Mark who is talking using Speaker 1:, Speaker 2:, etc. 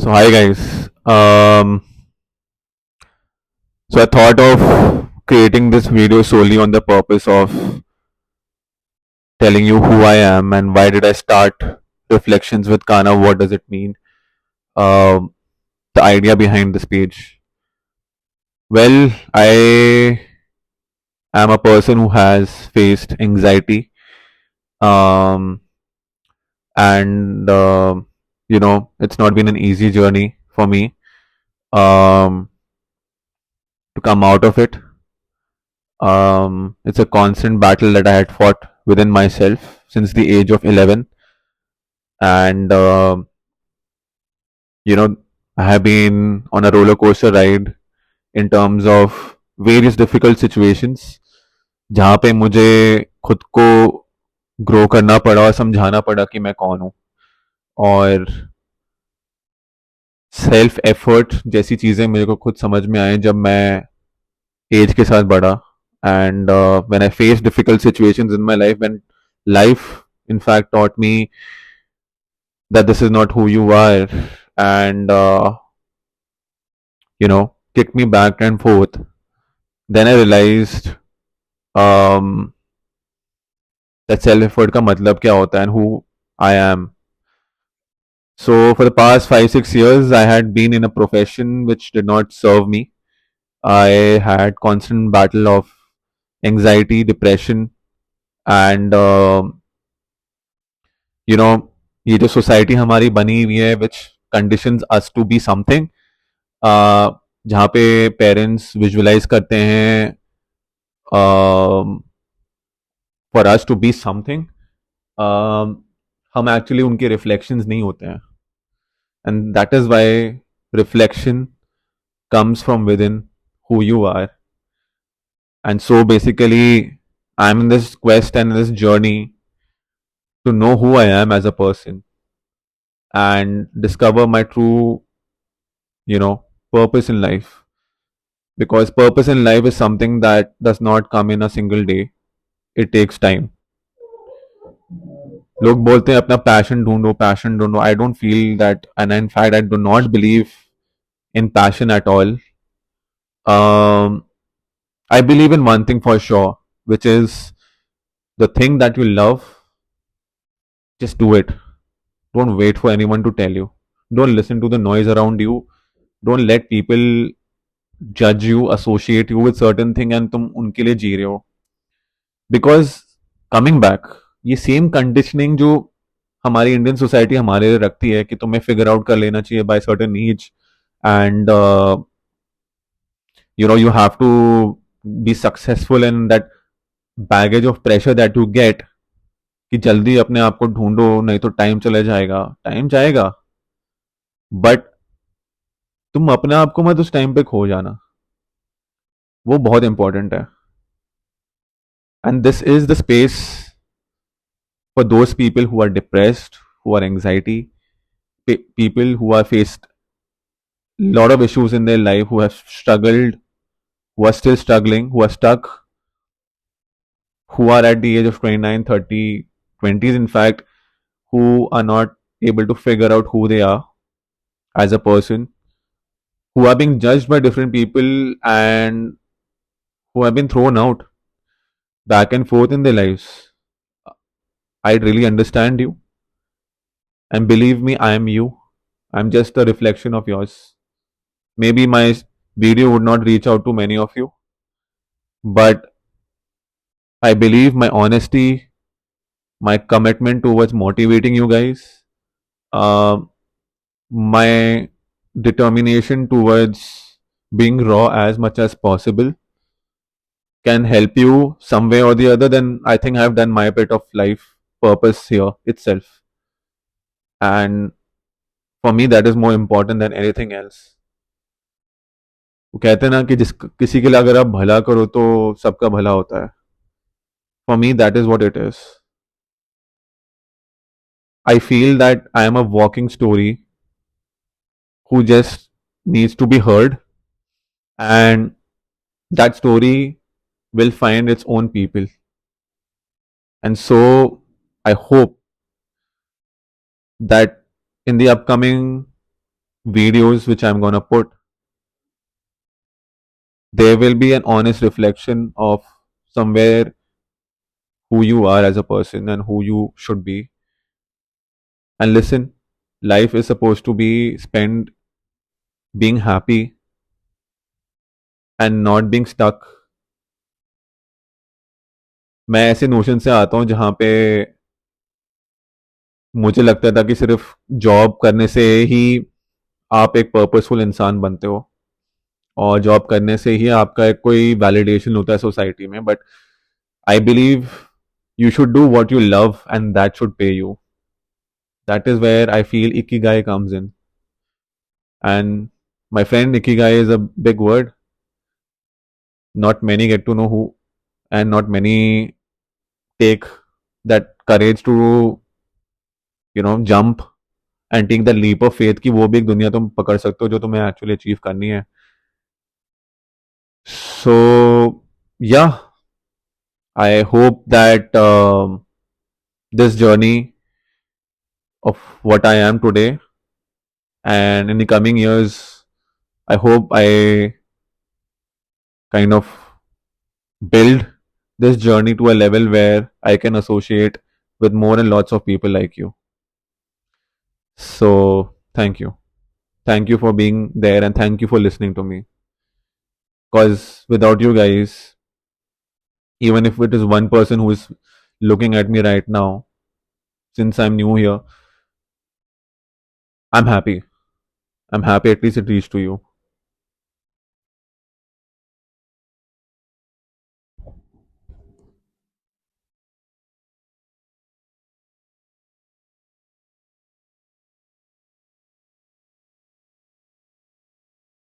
Speaker 1: So hi guys. So I thought of creating this video solely on the purpose of telling you who I am and why did I start Reflections with Kana. What does it mean? Um, the idea behind this page. Well, I am a person who has faced anxiety, um, and it's not been an easy journey for me um, to come out of it. It's a constant battle that I had fought within myself since the age of 11. And, you know, I have been on a roller coaster ride in terms of various difficult situations जहाँ पे मुझे खुद को grow करना पड़ा और समझाना पड़ा कि मैं कौन हूँ और सेल्फ एफर्ट जैसी चीज़ें मेरे को खुद समझ में आए जब मैं एज के साथ बढ़ा and when I faced difficult situations in my life, when life in fact taught me that this is not who you are and kicked me back and forth, then I realized um, that self effort का मतलब क्या होता है and who I am. So for the past 5 6 years I had been in a profession which did not serve me. I had constant battle of anxiety, depression, and you know ये जो society हमारी बनी हुई है which conditions us to be something, जहाँ पे parents visualize करते हैं for us to be something, हम एक्चुअली उनके रिफ्लेक्शंस नहीं होते हैं and that is why reflection comes from within who you are. And so basically I'm in this quest and this journey to know who I am as a person and discover my true, purpose in life. Because purpose in life is something that does not come in a single day. It takes time. लोग बोलते हैं अपना passion ढूंढो. I don't feel that, and in fact I do not believe in passion at all. um, I believe in one thing for sure, which is the thing that you love, just do it. Don't wait for anyone to tell you. Don't listen to the noise around you. Don't let people judge you, associate you with certain thing and तुम उनके लिए जी रहे हो. Because coming back, ये same conditioning जो हमारी Indian society हमारे लिए रखती है कि तुम्हें फिगर आउट कर लेना चाहिए by certain age and you have to be successful in that baggage of pressure that you get कि जल्दी अपने आप को ढूंढो नहीं तो टाइम जाएगा बट तुम अपने आप को मत उस टाइम पे खो जाना. वो बहुत इंपॉर्टेंट है and this is the space for those people who are depressed, who are anxiety, people who are faced lot of issues in their life, who have struggled, who are still struggling, who are stuck, who are at the age of 29, 30, 20s in fact, who are not able to figure out who they are as a person, who are being judged by different people and who have been thrown out back and forth in their lives. I really understand you. And believe me, I am you. I'm just a reflection of yours. Maybe my video would not reach out to many of you, but I believe my honesty, my commitment towards motivating you guys, uh, my determination towards being raw as much as possible can help you some way or the other. Then I think I've done my bit of life purpose here itself. And for me, that is more important than anything else. वो कहते हैं ना कि जिस किसी के लिए अगर आप भला करो तो सबका भला होता है. For me, that is what it is. I feel that I am a walking story who just needs to be heard, and that story will find its own people. And so I hope that in the upcoming videos which I'm gonna put, there will be an honest reflection of somewhere who you are as a person and who you should be. And listen, life is supposed to be spent being happy and not being stuck. मैं ऐसे notion से आता हूँ जहाँ पे मुझे लगता था कि सिर्फ जॉब करने से ही आप एक पर्पसफुल इंसान बनते हो और जॉब करने से ही आपका एक कोई वैलिडेशन होता है सोसाइटी में, but I believe you should do what you love and that should pay you. That is where I feel ikigai comes in. And my friend, ikigai is a big word. Not many get to know who, and not many take that courage to jump and take the leap of faith कि वो भी एक दुनिया तुम पकड़ सकते हो जो तुम्हें एक्चुअली अचीव करनी है. So yeah, I hope that this journey of what I am today and in the coming years, I hope I kind of build this journey to a level where I can associate with more and lots of people like you. So, thank you. Thank you for being there and thank you for listening to me. Because without you guys, even if it is one person who is looking at me right now, since I'm new here, I'm happy. I'm happy at least it reached to you.